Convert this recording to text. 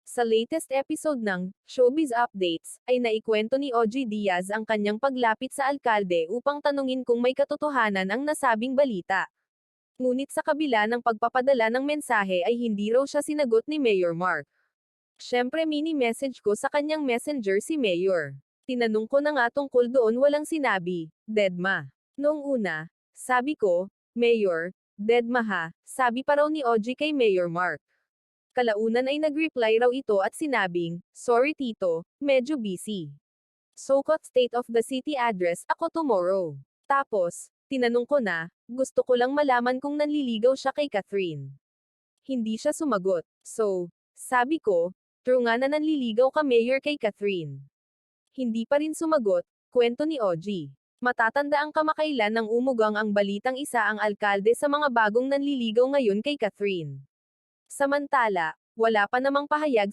Sa latest episode ng Showbiz Updates, ay naikwento ni OG Diaz ang kanyang paglapit sa alkalde upang tanungin kung may katotohanan ang nasabing balita. Ngunit sa kabila ng pagpapadala ng mensahe ay hindi raw siya sinagot ni Mayor Mark. Syempre mini-message ko sa kanyang messenger si Mayor. Tinanong ko na nga tungkol doon, walang sinabi, dedma. Noong una, sabi ko, Mayor, dedma ha, sabi pa raw ni OG kay Mayor Mark. Kalaunan ay nag-reply raw ito at sinabing, sorry tito, medyo busy. Sokot state of the city address ako tomorrow. Tapos, tinanong ko na, gusto ko lang malaman kung nanliligaw siya kay Catherine. Hindi siya sumagot. So, sabi ko, true nga na nanliligaw ka Mayor kay Catherine. Hindi pa rin sumagot, kwento ni OG. Matatanda ang kamakailan ng umugang ang balitang isa ang alkalde sa mga bagong nanliligaw ngayon kay Catherine. Samantala, wala pa namang pahayag